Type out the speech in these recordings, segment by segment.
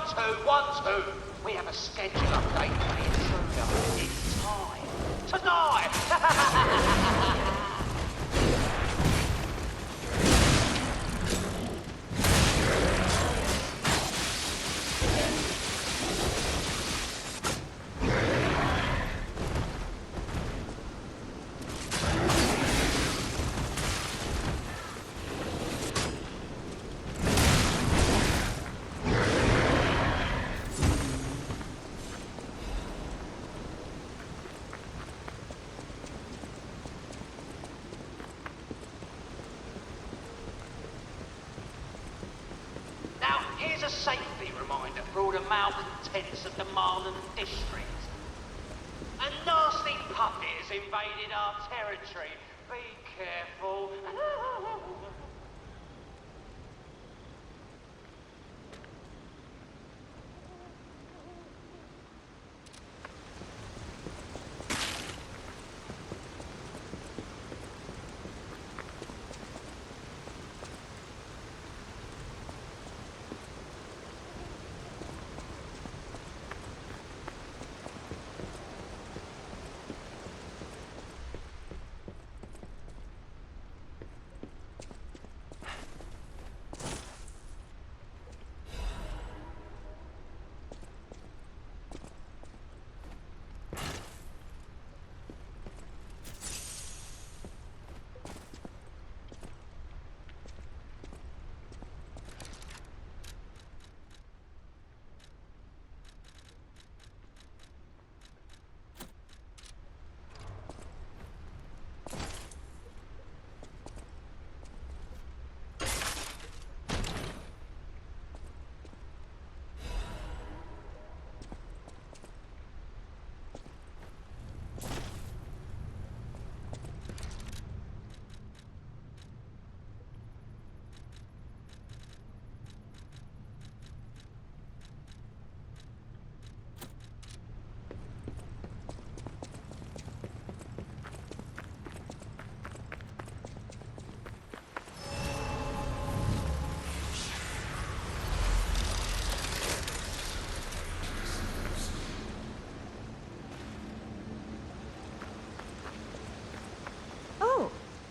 two, 1, 2. We have a schedule update for the intruder. It's time to die. Here's a safety reminder for all the malcontents of the Marlon district. A nasty puppet has invaded our territory. Be careful.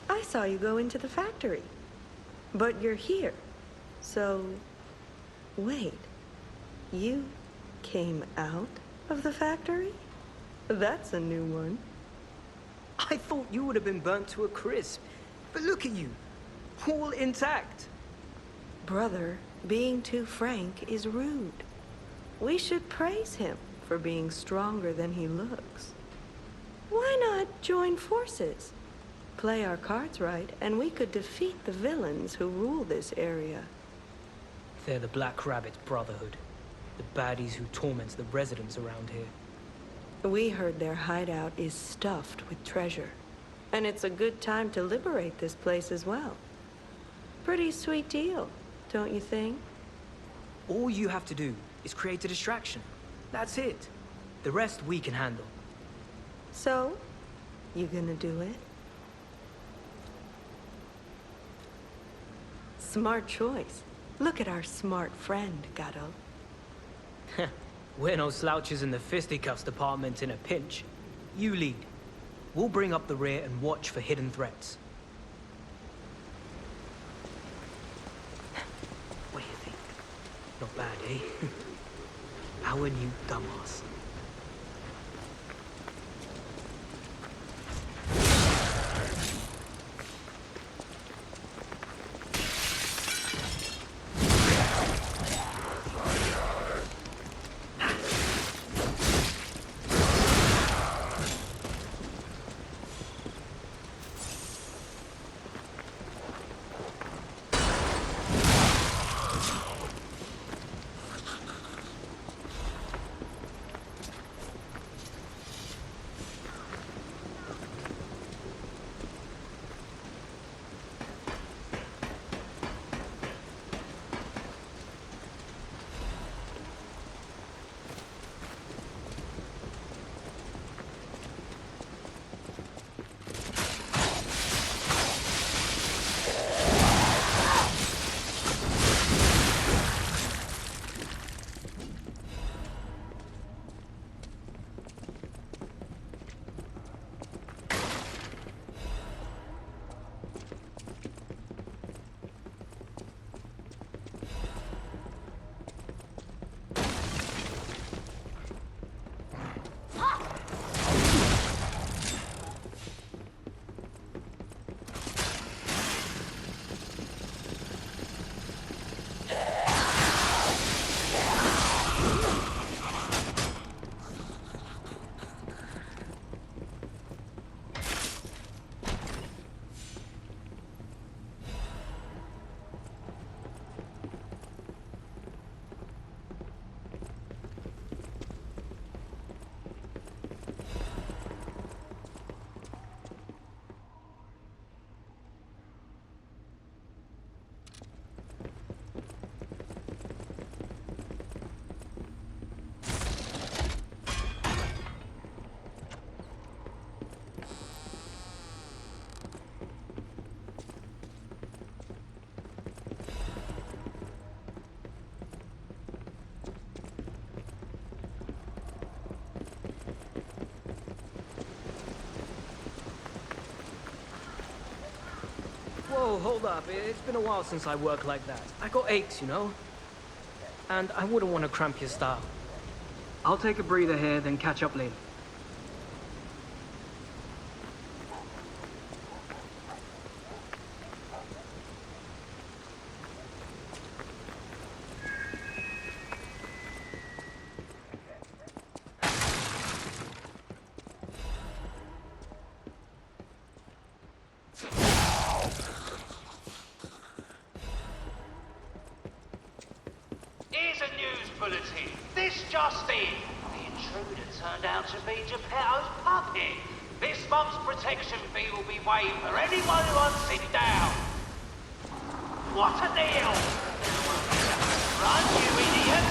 I saw you go into the factory. But you're here. So, wait. You came out of the factory? That's a new one. I thought you would have been burnt to a crisp. But look at you, all intact. Brother, being too frank is rude. We should praise him for being stronger than he looks. Why not join forces? Play our cards right, and we could defeat the villains who rule this area. They're the Black Rabbit Brotherhood, the baddies who torment the residents around here. We heard their hideout is stuffed with treasure, and it's a good time to liberate this place as well. Pretty sweet deal, don't you think? All you have to do is create a distraction. That's it. The rest we can handle. So, you gonna do it? Smart choice. Look at our smart friend, Gato. We're no slouches in the fisticuffs department in a pinch. You lead. We'll bring up the rear and watch for hidden threats. What do you think? Not bad, eh? Our new dumbass. hold up. It's been a while since I worked like that. I got aches, you know? And I wouldn't want to cramp your style. I'll take a breather here, then catch up later. Here's a news bulletin. This just in. The intruder turned out to be Geppetto's puppet. This month's protection fee will be waived for anyone who hunts it down. What a deal! Run, you idiot!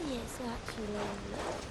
Yes, actually.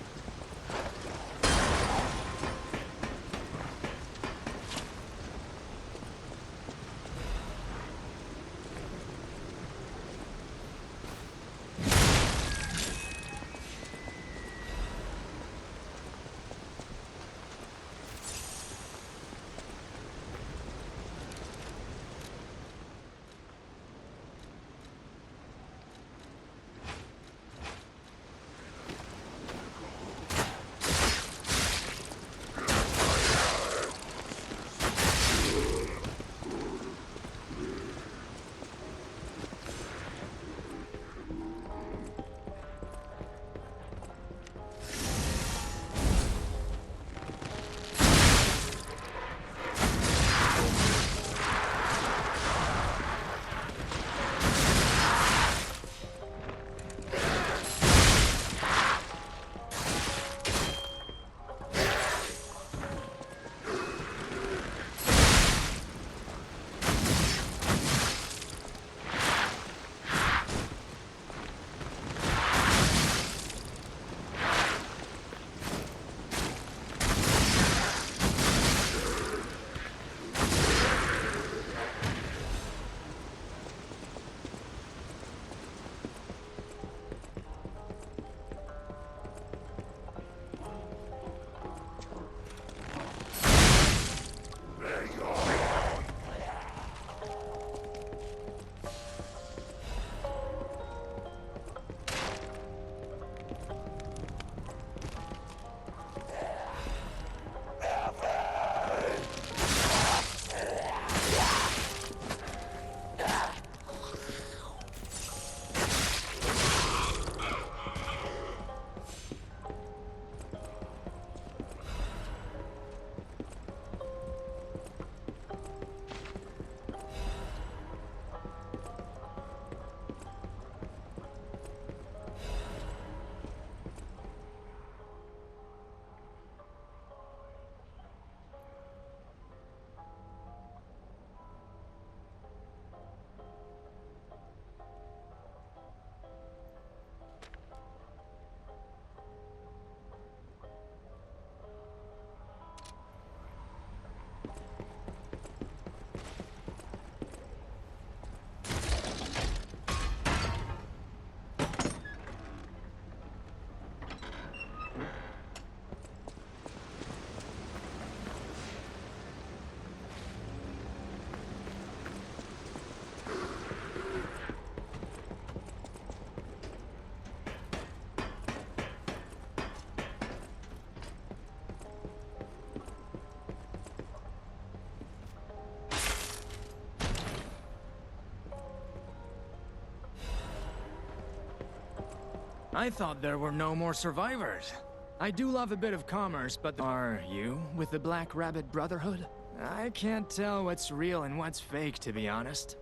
I thought there were no more survivors. I do love a bit of commerce, but are you with the Black Rabbit Brotherhood? I can't tell what's real and what's fake, to be honest.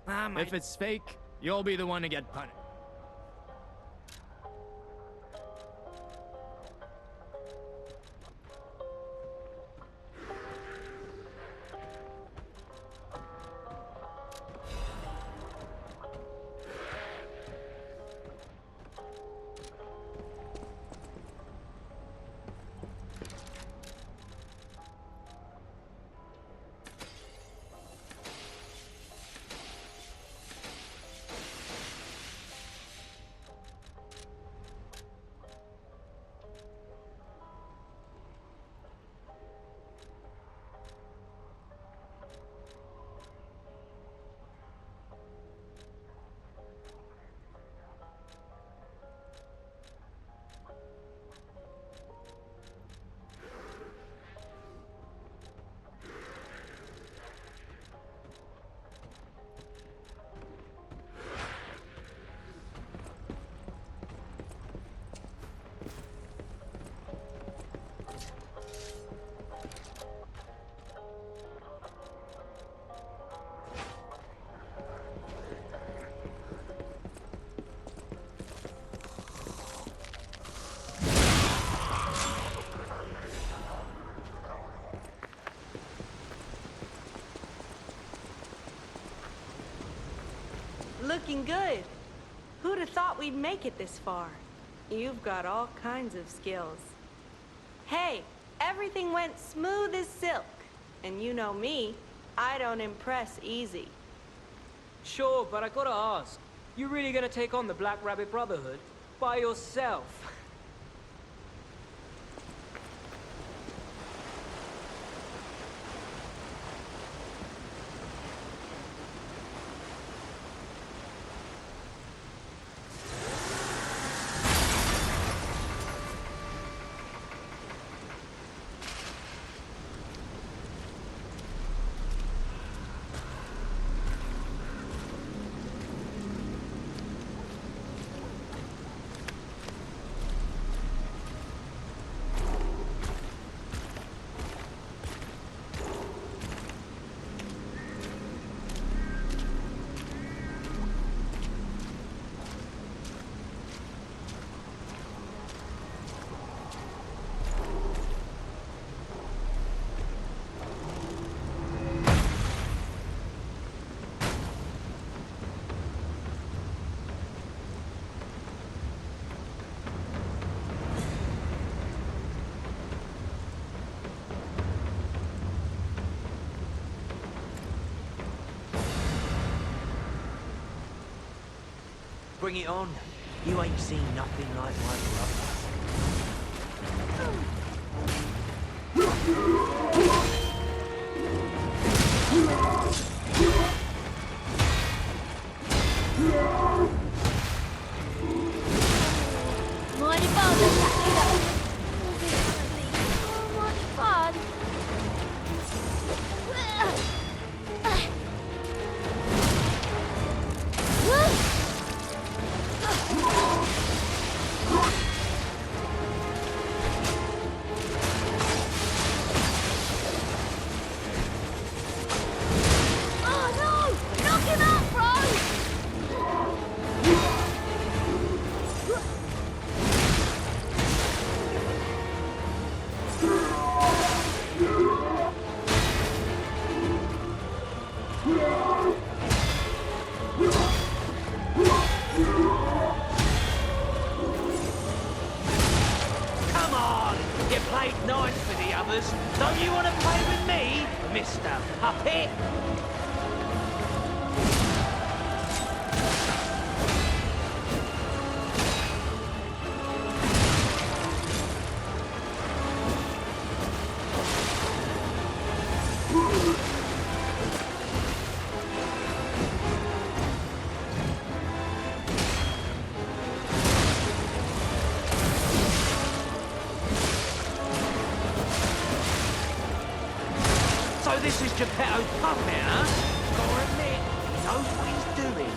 If it's fake, you'll be the one to get punished. Looking good. Who'd have thought we'd make it this far? You've got all kinds of skills. Hey, everything went smooth as silk. And you know me, I don't impress easy. Sure, but I gotta ask. You really gonna take on the Black Rabbit Brotherhood? By yourself? Bring it on. You ain't seen nothing like my brother. Mighty fun, mighty fun. Oh no! Knock him out, bro! Come on! You played nice for the others. Don't you want to play with me, Mr. Puppet? So this is Geppetto's puppet, huh? Gotta admit, he knows what he's doing.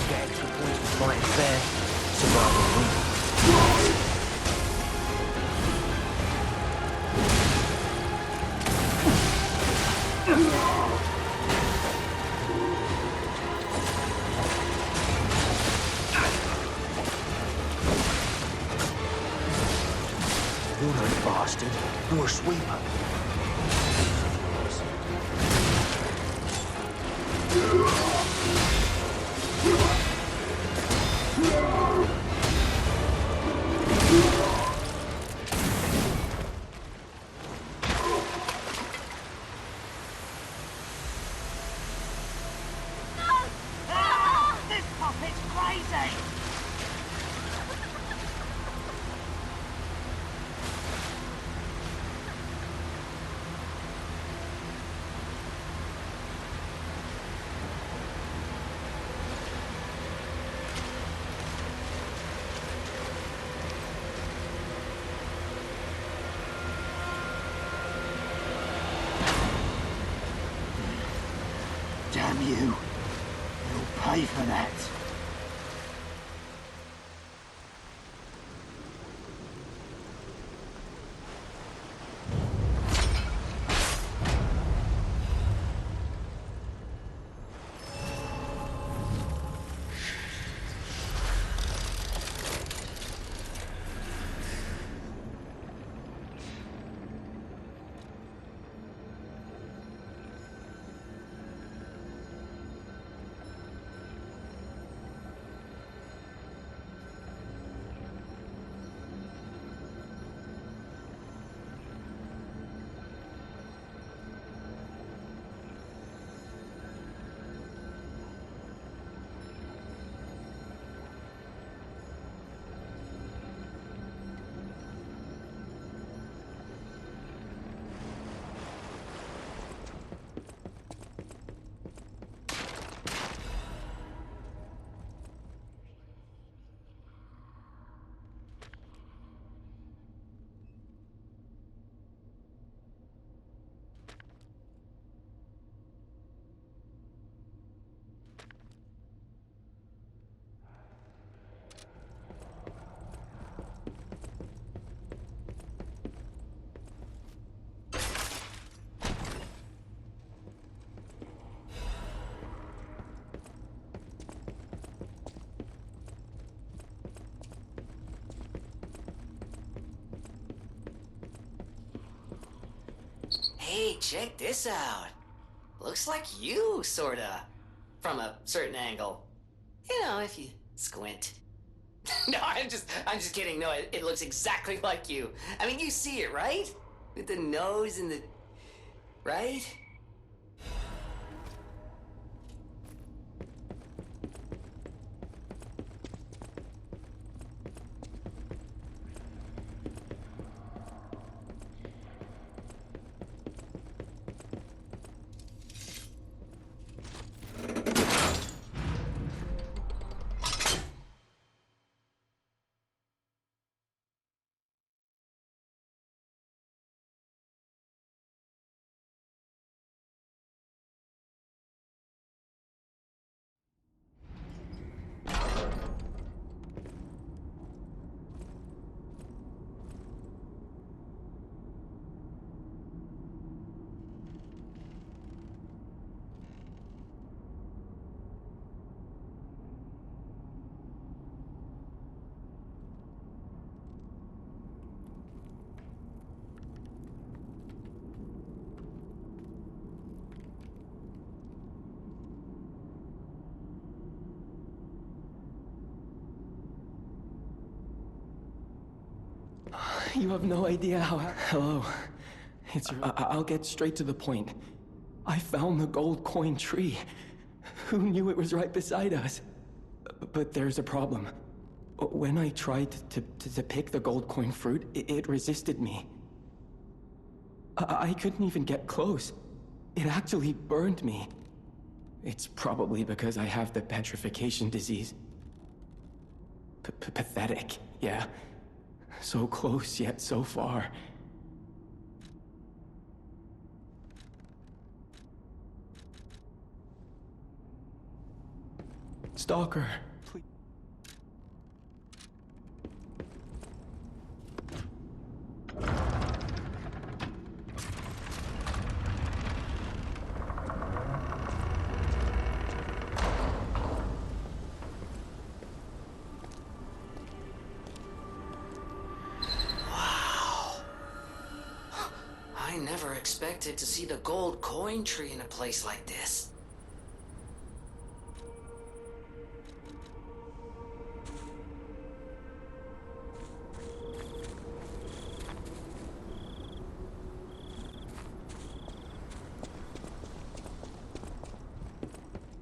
Get extra points for fighting fair. Survival wins. You're no bastard. You're a sweeper. This puppet's crazy! Damn you. You'll pay for that. Hey, check this out. Looks like you, sorta. From a certain angle. You know, if you squint. No, I'm just kidding. No, it looks exactly like you. I mean, you see it, right? With the nose and the... right? You have no idea how... Hello. I'll get straight to the point. I found the gold coin tree. Who knew it was right beside us? But there's a problem. When I tried to pick the gold coin fruit, it resisted me. I couldn't even get close. It actually burned me. It's probably because I have the petrification disease. Pathetic, yeah. So close, yet so far. Stalker, please. I never expected to see the gold coin tree in a place like this.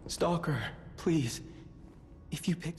Stalker, please. If you pick...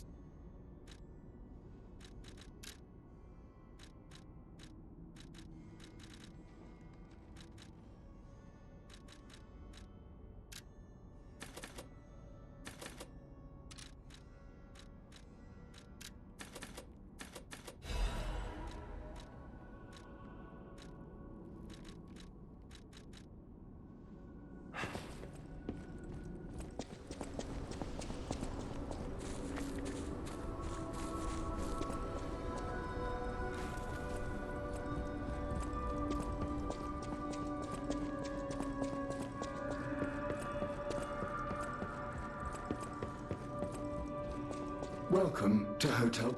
Welcome to Hotel.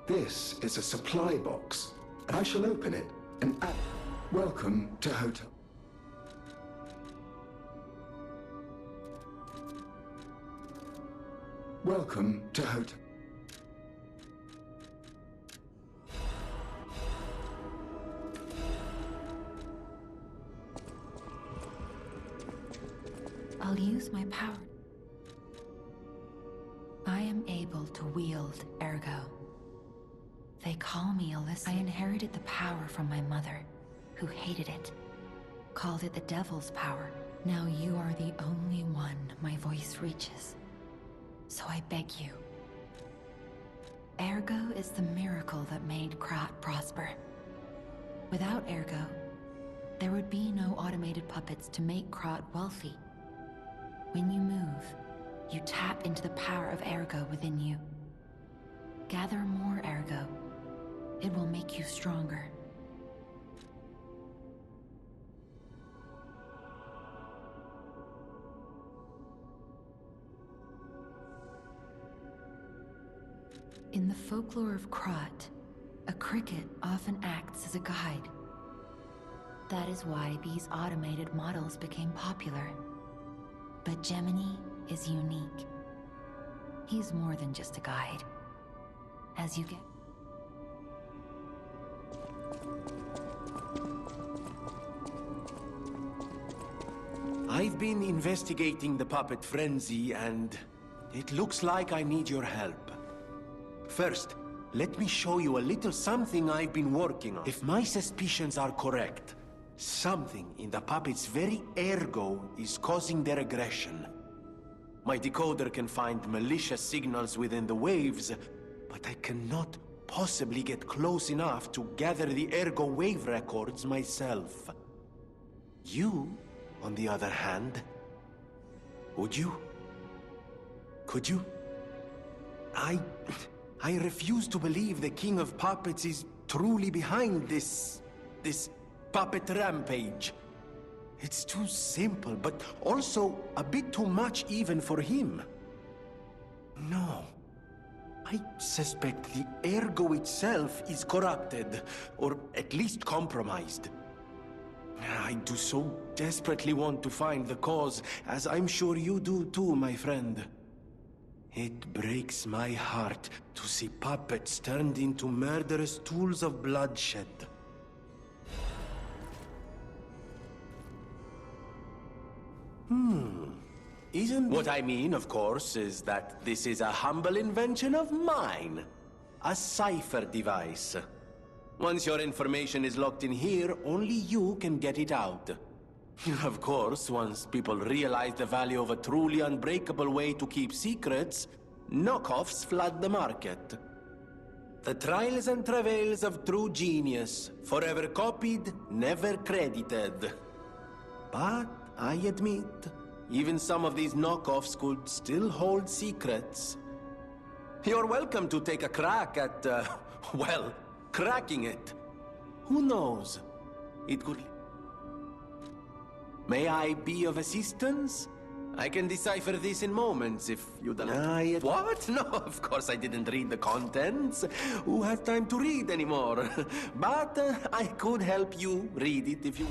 This is a supply box. I shall open it and add. Welcome to Hotel. Welcome to Hotel. I'll use my power. I am able to wield Ergo. They call me Alyssa. I inherited the power from my mother, who hated it. Called it the devil's power. Now you are the only one my voice reaches. So I beg you. Ergo is the miracle that made Krat prosper. Without Ergo, there would be no automated puppets to make Krat wealthy. When you move, you tap into the power of Ergo within you. Gather more Ergo. It will make you stronger. In the folklore of Krat, a cricket often acts as a guide. That is why these automated models became popular. But Gemini is unique. He's more than just a guide. As you get... I've been investigating the puppet frenzy, and it looks like I need your help. First, let me show you a little something I've been working on. If my suspicions are correct, something in the puppet's very ergo is causing their aggression. My decoder can find malicious signals within the waves, but I cannot possibly get close enough to gather the ergo wave records myself. You, on the other hand, would you? Could you? I refuse to believe the King of Puppets is truly behind this puppet rampage. It's too simple, but also a bit too much even for him. No. I suspect the ergo itself is corrupted, or at least compromised. I do so desperately want to find the cause, as I'm sure you do too, my friend. It breaks my heart to see puppets turned into murderous tools of bloodshed. What I mean, of course, is that this is a humble invention of mine. A cipher device. Once your information is locked in here, only you can get it out. Of course, once people realize the value of a truly unbreakable way to keep secrets, knockoffs flood the market. The trials and travails of true genius, forever copied, never credited. But I admit, even some of these knockoffs could still hold secrets. You're welcome to take a crack at, well, cracking it. Who knows? It could... May I be of assistance? I can decipher this in moments if you don't... What? No, of course I didn't read the contents. Who has time to read anymore? But I could help you read it if you...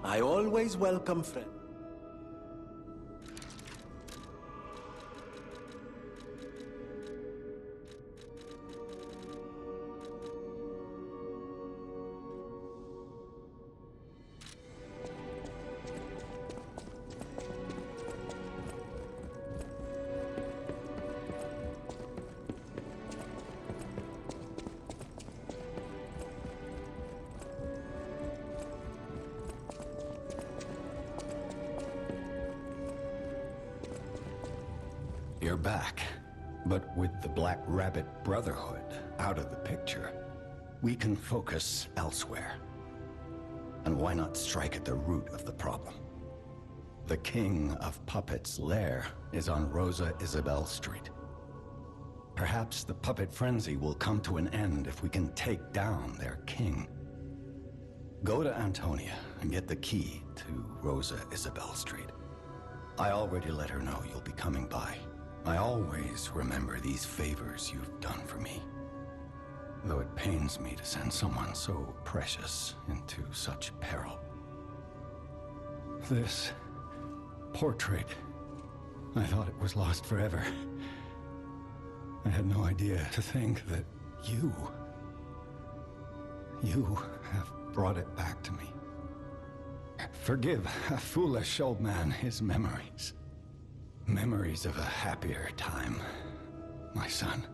I always welcome friends. You're back, but with the Black Rabbit Brotherhood out of the picture, we can focus elsewhere. And why not strike at the root of the problem? The King of Puppets' lair is on Rosa Isabel Street. Perhaps the puppet frenzy will come to an end if we can take down their king. Go to Antonia and get the key to Rosa Isabel Street. I already let her know you'll be coming by. I always remember these favors you've done for me. Though it pains me to send someone so precious into such peril. This portrait, I thought it was lost forever. I had no idea to think that you have brought it back to me. Forgive a foolish old man his memories. Memories of a happier time, my son.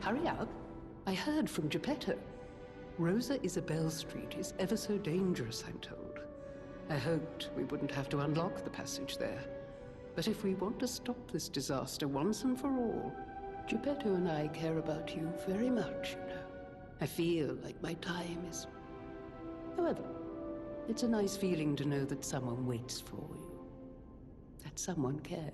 Hurry up. I heard from Geppetto. Rosa Isabel Street is ever so dangerous, I'm told. I hoped we wouldn't have to unlock the passage there. But if we want to stop this disaster once and for all, Geppetto and I care about you very much, you know. I feel like my time is... However, it's a nice feeling to know that someone waits for you. That someone cares.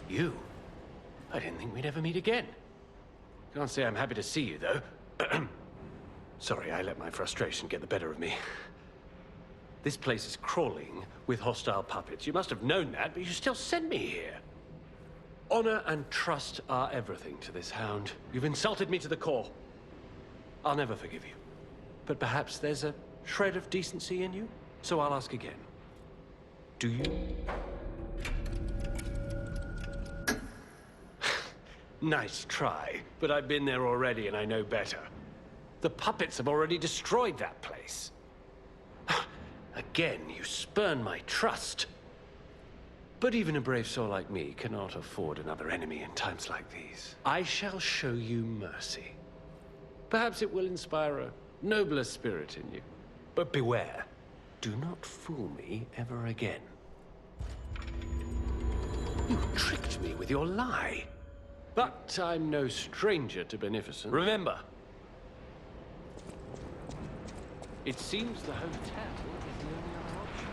You? I didn't think we'd ever meet again. Can't say I'm happy to see you, though. Sorry, I let my frustration get the better of me. This place is crawling with hostile puppets. You must have known that, but you still sent me here. Honor and trust are everything to this hound. You've insulted me to the core. I'll never forgive you. But perhaps there's a shred of decency in you? So I'll ask again. Do you? Nice try, but I've been there already and I know better. The puppets have already destroyed that place. Again, you spurn my trust. But even a brave soul like me cannot afford another enemy in times like these. I shall show you mercy. Perhaps it will inspire a nobler spirit in you. But beware, do not fool me ever again. You tricked me with your lie. But I'm no stranger to beneficence. Remember, it seems the hotel is the only other option.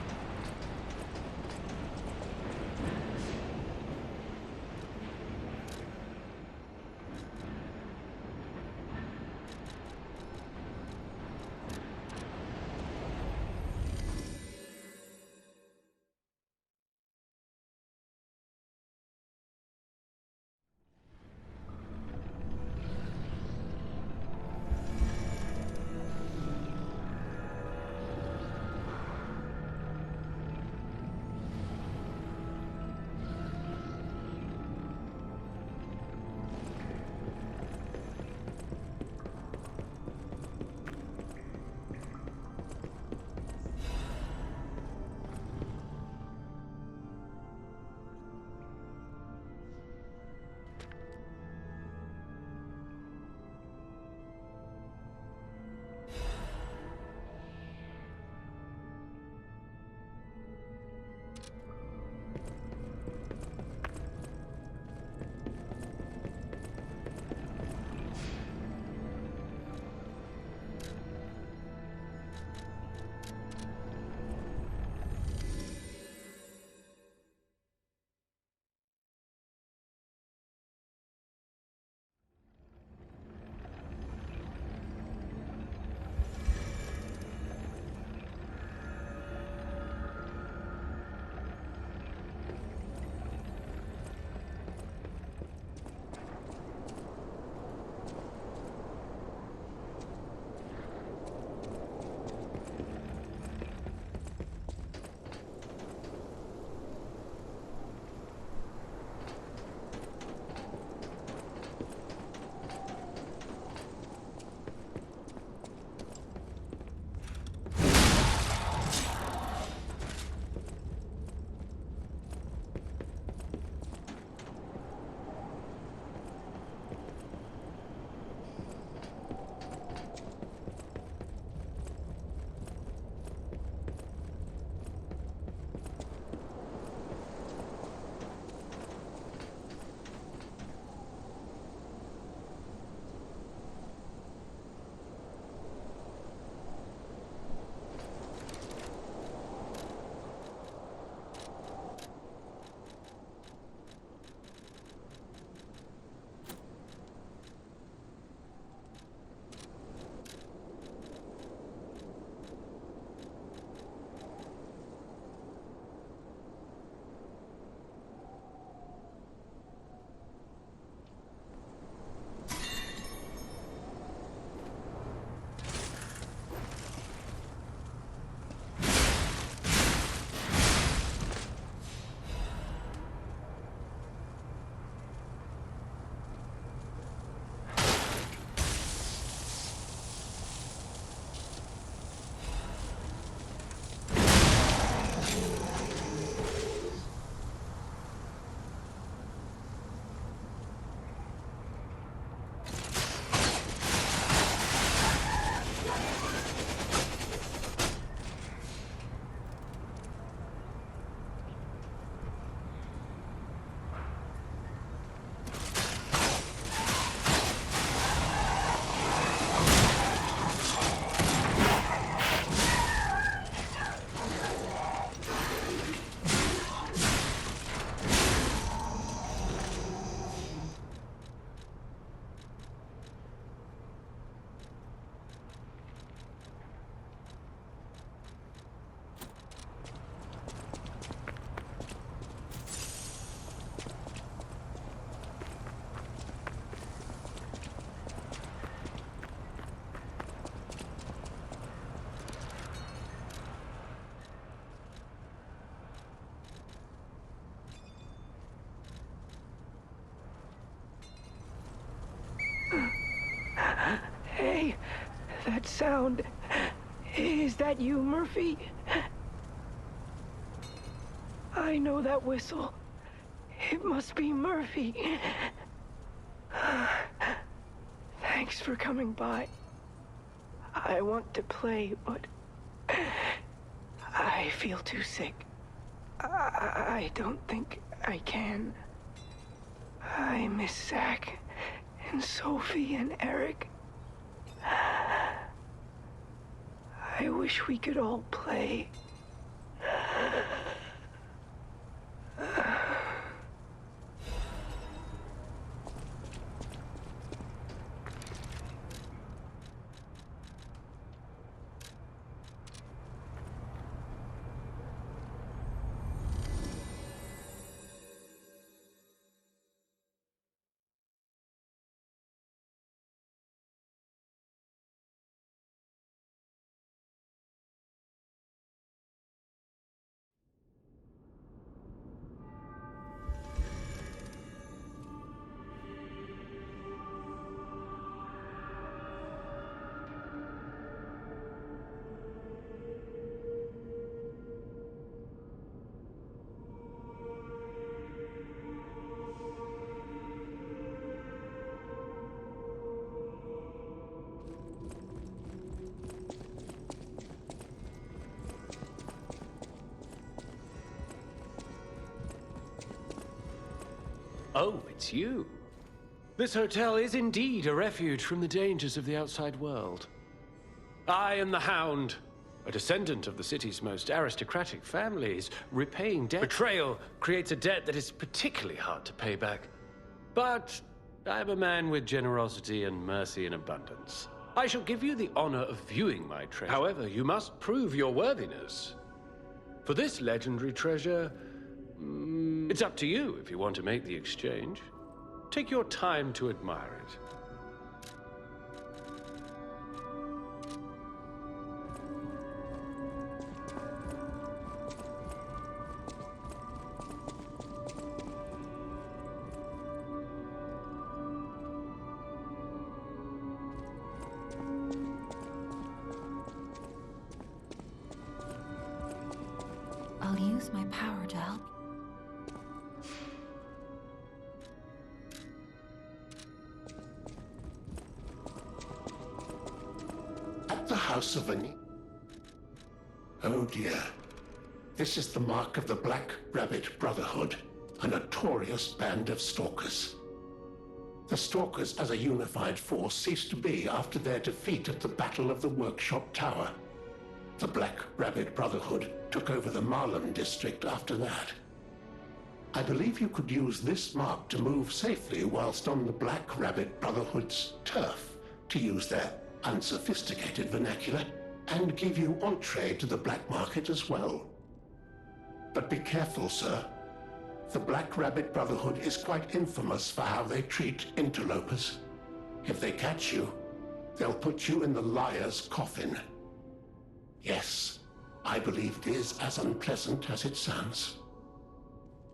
That sound... Is that you, Murphy? I know that whistle. It must be Murphy. Thanks for coming by. I want to play, but... I feel too sick. I don't think I can. I miss Zach and Sophie and Eric. I wish we could all play. Oh, it's you. This hotel is indeed a refuge from the dangers of the outside world. I am the Hound, a descendant of the city's most aristocratic families. Repaying debt. Betrayal creates a debt that is particularly hard to pay back. But I am a man with generosity and mercy in abundance. I shall give you the honor of viewing my treasure. However, you must prove your worthiness. For this legendary treasure, it's up to you if you want to make the exchange. Take your time to admire it. I'll use my power to help. At the House of Ani. Oh dear. This is the mark of the Black Rabbit Brotherhood, a notorious band of stalkers. The stalkers as a unified force ceased to be after their defeat at the Battle of the Workshop Tower. The Black Rabbit Brotherhood took over the Marlin district after that. I believe you could use this mark to move safely whilst on the Black Rabbit Brotherhood's turf, to use their unsophisticated vernacular, and give you entree to the black market as well. But be careful, sir. The Black Rabbit Brotherhood is quite infamous for how they treat interlopers. If they catch you, they'll put you in the liar's coffin. Yes, I believe it is as unpleasant as it sounds.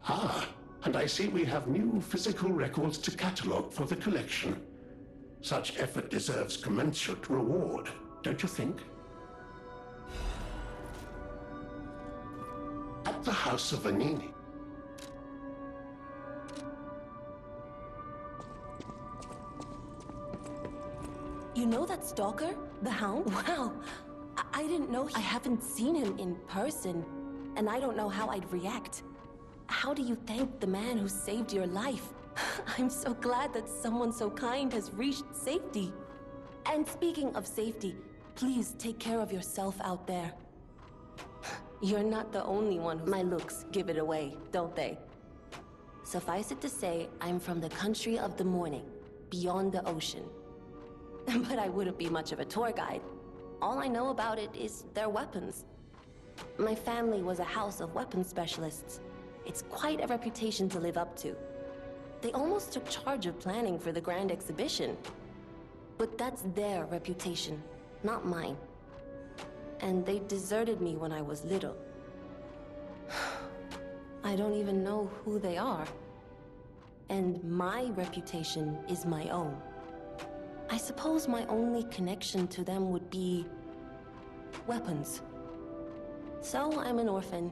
Ah, and I see we have new physical records to catalogue for the collection. Such effort deserves commensurate reward, don't you think? At the House of Vanini. You know that stalker? The Hound? Wow. I didn't know I haven't seen him in person, and I don't know how I'd react. How do you thank the man who saved your life? I'm so glad that someone so kind has reached safety. And speaking of safety, please take care of yourself out there. You're not the only one who... My looks give it away, don't they? Suffice it to say, I'm from the country of the morning, beyond the ocean. But I wouldn't be much of a tour guide. All I know about it is their weapons. My family was a house of weapons specialists. It's quite a reputation to live up to. They almost took charge of planning for the grand exhibition. But that's their reputation, not mine. And they deserted me when I was little. I don't even know who they are. And my reputation is my own. I suppose my only connection to them would be weapons. So I'm an orphan,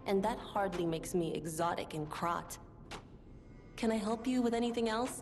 and that hardly makes me exotic in Krat. Can I help you with anything else?